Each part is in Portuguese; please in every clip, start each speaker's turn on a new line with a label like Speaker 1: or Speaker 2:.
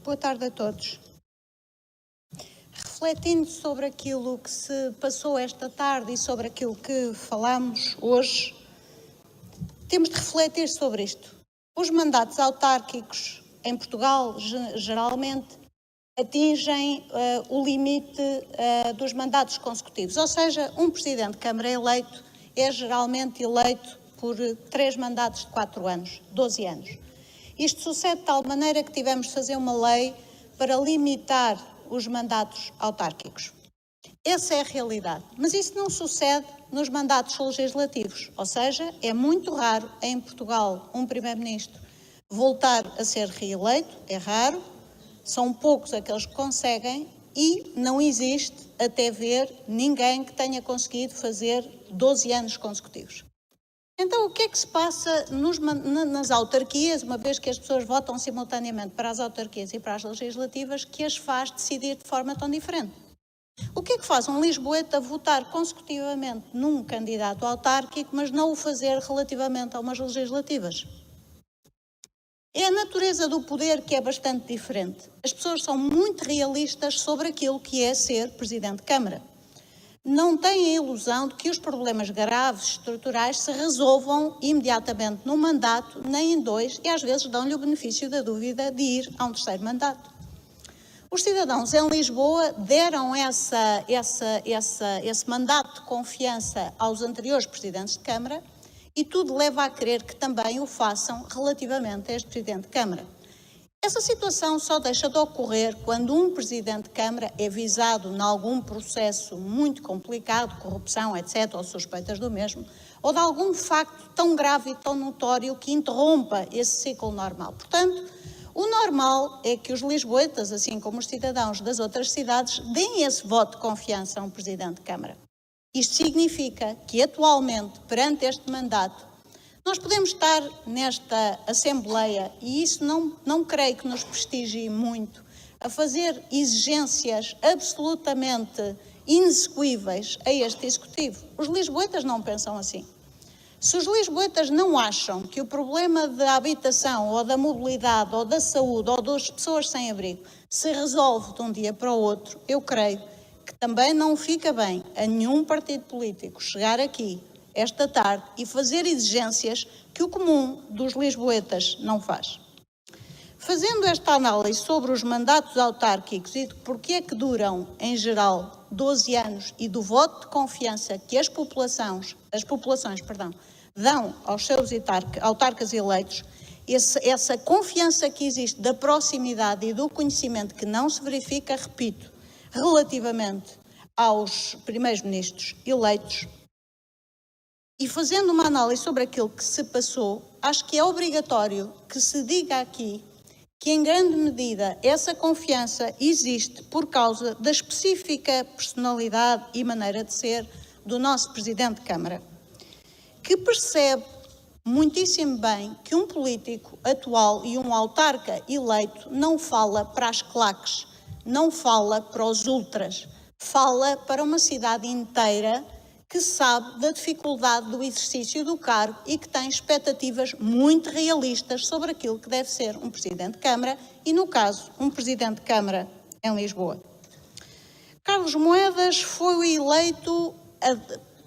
Speaker 1: Boa tarde a todos. Refletindo sobre aquilo que se passou esta tarde e sobre aquilo que falamos hoje, temos de refletir sobre isto. Os mandatos autárquicos em Portugal, geralmente, atingem o limite dos mandatos consecutivos, ou seja, um Presidente de Câmara eleito é geralmente eleito por 3 mandatos de 4 anos, 12 anos. Isto sucede de tal maneira que tivemos de fazer uma lei para limitar os mandatos autárquicos. Essa é a realidade, mas isso não sucede nos mandatos legislativos, ou seja, é muito raro em Portugal um Primeiro-Ministro voltar a ser reeleito, é raro, são poucos aqueles que conseguem e não existe, até ver, ninguém que tenha conseguido fazer 12 anos consecutivos. Então, o que é que se passa nas autarquias, uma vez que as pessoas votam simultaneamente para as autarquias e para as legislativas, que as faz decidir de forma tão diferente? O que é que faz um lisboeta votar consecutivamente num candidato autárquico, mas não o fazer relativamente a umas legislativas? É a natureza do poder que é bastante diferente. As pessoas são muito realistas sobre aquilo que é ser Presidente de Câmara. Não têm a ilusão de que os problemas graves, estruturais, se resolvam imediatamente num mandato, nem em 2, e às vezes dão-lhe o benefício da dúvida de ir a um 3º mandato. Os cidadãos em Lisboa deram esse mandato de confiança aos anteriores Presidentes de Câmara e tudo leva a crer que também o façam relativamente a este Presidente de Câmara. Essa situação só deixa de ocorrer quando um Presidente de Câmara é visado em algum processo muito complicado, corrupção, etc., ou suspeitas do mesmo, ou de algum facto tão grave e tão notório que interrompa esse ciclo normal. Portanto, o normal é que os lisboetas, assim como os cidadãos das outras cidades, deem esse voto de confiança a um Presidente de Câmara. Isto significa que, atualmente, perante este mandato, nós podemos estar nesta Assembleia, e isso não creio que nos prestigie muito, a fazer exigências absolutamente inexequíveis a este Executivo. Os lisboetas não pensam assim. Se os lisboetas não acham que o problema da habitação, ou da mobilidade, ou da saúde, ou das pessoas sem abrigo se resolve de um dia para o outro, eu creio que também não fica bem a nenhum partido político chegar aqui esta tarde e fazer exigências que o comum dos lisboetas não faz. Fazendo esta análise sobre os mandatos autárquicos e de porque é que duram, em geral, 12 anos e do voto de confiança que as populações dão aos seus autarcas eleitos, essa confiança que existe da proximidade e do conhecimento que não se verifica, repito, relativamente aos primeiros-ministros eleitos, e fazendo uma análise sobre aquilo que se passou, acho que é obrigatório que se diga aqui que, em grande medida, essa confiança existe por causa da específica personalidade e maneira de ser do nosso Presidente de Câmara, que percebe muitíssimo bem que um político atual e um autarca eleito não fala para as claques, não fala para os ultras, fala para uma cidade inteira que sabe da dificuldade do exercício do cargo e que tem expectativas muito realistas sobre aquilo que deve ser um Presidente de Câmara e, no caso, um Presidente de Câmara em Lisboa. Carlos Moedas foi eleito,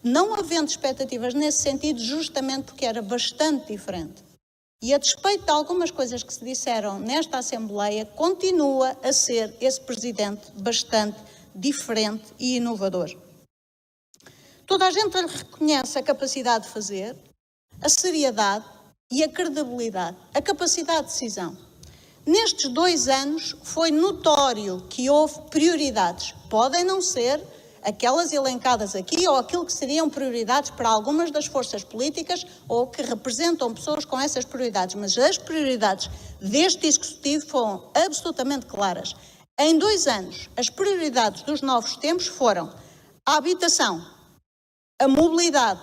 Speaker 1: não havendo expectativas nesse sentido, justamente porque era bastante diferente. E, a despeito de algumas coisas que se disseram nesta Assembleia, continua a ser esse Presidente bastante diferente e inovador. Toda a gente lhe reconhece a capacidade de fazer, a seriedade e a credibilidade, a capacidade de decisão. Nestes 2 anos foi notório que houve prioridades. Podem não ser aquelas elencadas aqui ou aquilo que seriam prioridades para algumas das forças políticas ou que representam pessoas com essas prioridades, mas as prioridades deste Executivo foram absolutamente claras. Em 2 anos, as prioridades dos novos tempos foram a habitação, a mobilidade,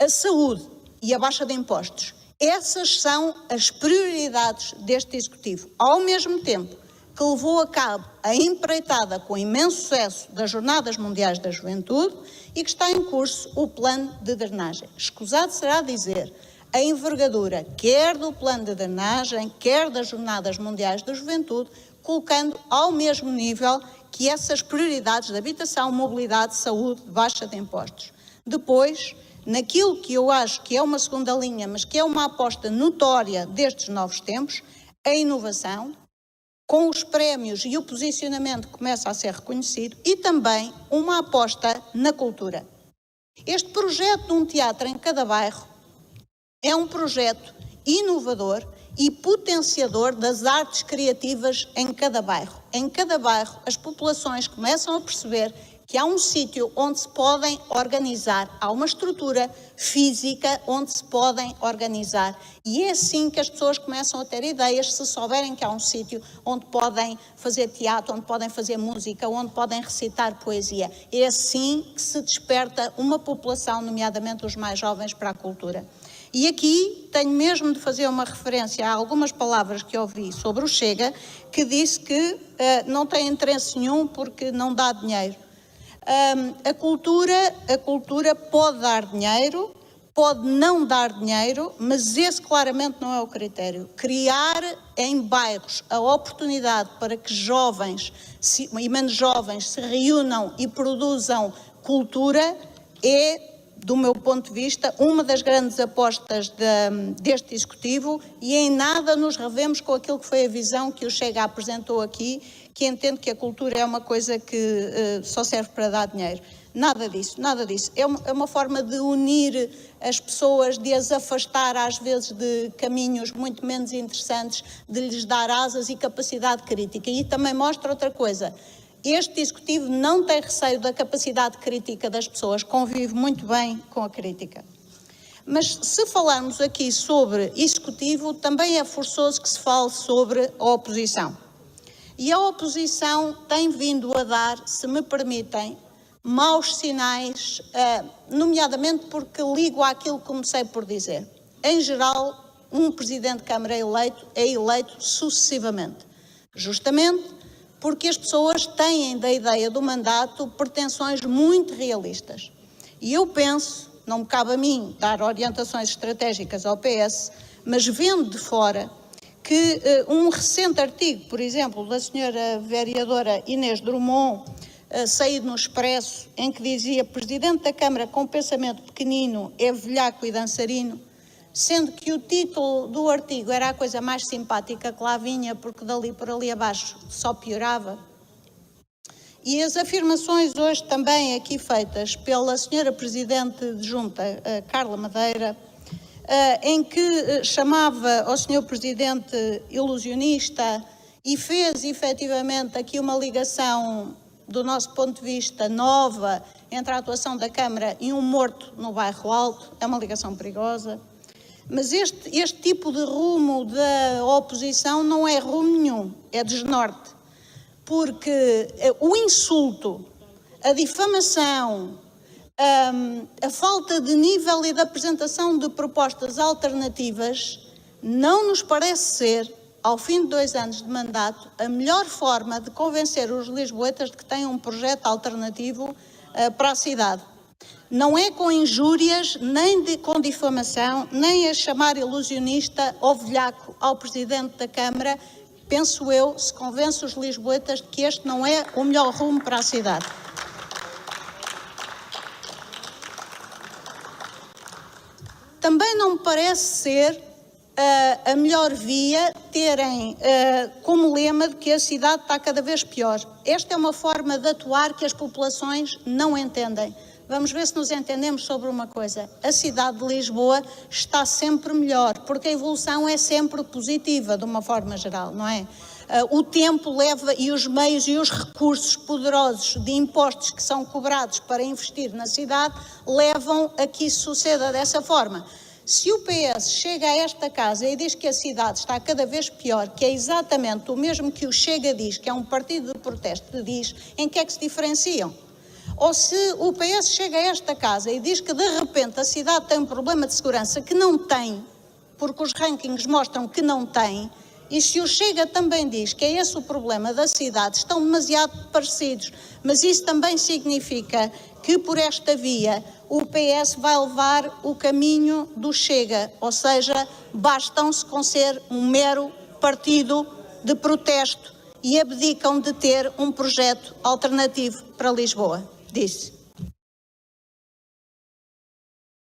Speaker 1: a saúde e a baixa de impostos. Essas são as prioridades deste Executivo. Ao mesmo tempo que levou a cabo a empreitada com imenso sucesso das Jornadas Mundiais da Juventude e que está em curso o plano de drenagem. Escusado será dizer, a envergadura, quer do plano de drenagem, quer das Jornadas Mundiais da Juventude, colocando ao mesmo nível que essas prioridades de habitação, mobilidade, saúde, baixa de impostos. Depois, naquilo que eu acho que é uma segunda linha, mas que é uma aposta notória destes novos tempos, a inovação, com os prémios e o posicionamento que começa a ser reconhecido, e também uma aposta na cultura. Este projeto de um teatro em cada bairro é um projeto inovador e potenciador das artes criativas em cada bairro. Em cada bairro, as populações começam a perceber que há um sítio onde se podem organizar, há uma estrutura física onde se podem organizar. E é assim que as pessoas começam a ter ideias, se souberem que há um sítio onde podem fazer teatro, onde podem fazer música, onde podem recitar poesia. É assim que se desperta uma população, nomeadamente os mais jovens, para a cultura. E aqui tenho mesmo de fazer uma referência a algumas palavras que ouvi sobre o Chega, que disse que não tem interesse nenhum porque não dá dinheiro. A cultura pode dar dinheiro, pode não dar dinheiro, mas esse claramente não é o critério. Criar em bairros a oportunidade para que jovens e menos jovens se reúnam e produzam cultura é, do meu ponto de vista, uma das grandes apostas deste Executivo, e em nada nos revemos com aquilo que foi a visão que o Chega apresentou aqui, que entende que a cultura é uma coisa que só serve para dar dinheiro. Nada disso, nada disso. É uma forma de unir as pessoas, de as afastar às vezes de caminhos muito menos interessantes, de lhes dar asas e capacidade crítica. E também mostra outra coisa. Este Executivo não tem receio da capacidade crítica das pessoas, convive muito bem com a crítica. Mas se falarmos aqui sobre Executivo, também é forçoso que se fale sobre a oposição. E a oposição tem vindo a dar, se me permitem, maus sinais, nomeadamente porque ligo àquilo que comecei por dizer. Em geral, um Presidente de Câmara é eleito sucessivamente, justamente porque as pessoas têm da ideia do mandato pretensões muito realistas. E eu penso, não me cabe a mim dar orientações estratégicas ao PS, mas vendo de fora que um recente artigo, por exemplo, da senhora vereadora Inês Drummond, saído no Expresso, em que dizia: Presidente da Câmara com pensamento pequenino é velhaco e dançarino, sendo que o título do artigo era a coisa mais simpática que lá vinha, porque dali por ali abaixo só piorava. E as afirmações hoje também aqui feitas pela senhora Presidente de Junta, Carla Madeira, em que chamava ao senhor Presidente ilusionista e fez efetivamente aqui uma ligação, do nosso ponto de vista, nova entre a atuação da Câmara e um morto no Bairro Alto, é uma ligação perigosa. Mas este tipo de rumo da oposição não é rumo nenhum, é desnorte. Porque o insulto, a difamação, a falta de nível e de apresentação de propostas alternativas não nos parece ser, ao fim de 2 anos de mandato, a melhor forma de convencer os lisboetas de que têm um projeto alternativo para a cidade. Não é com injúrias, nem com difamação, nem a chamar ilusionista ou velhaco ao Presidente da Câmara, penso eu, se convence os lisboetas de que este não é o melhor rumo para a cidade. Também não me parece ser a melhor via terem como lema de que a cidade está cada vez pior. Esta é uma forma de atuar que as populações não entendem. Vamos ver se nos entendemos sobre uma coisa. A cidade de Lisboa está sempre melhor, porque a evolução é sempre positiva, de uma forma geral, não é? O tempo leva, e os meios e os recursos poderosos de impostos que são cobrados para investir na cidade levam a que isso suceda dessa forma. Se o PS chega a esta casa e diz que a cidade está cada vez pior, que é exatamente o mesmo que o Chega diz, que é um partido de protesto, diz, em que é que se diferenciam? Ou se o PS chega a esta casa e diz que de repente a cidade tem um problema de segurança que não tem, porque os rankings mostram que não tem, E se o Chega também diz que é esse o problema da cidade, estão demasiado parecidos, mas isso também significa que por esta via o PS vai levar o caminho do Chega, ou seja, bastam-se com ser um mero partido de protesto e abdicam de ter um projeto alternativo para Lisboa, disse.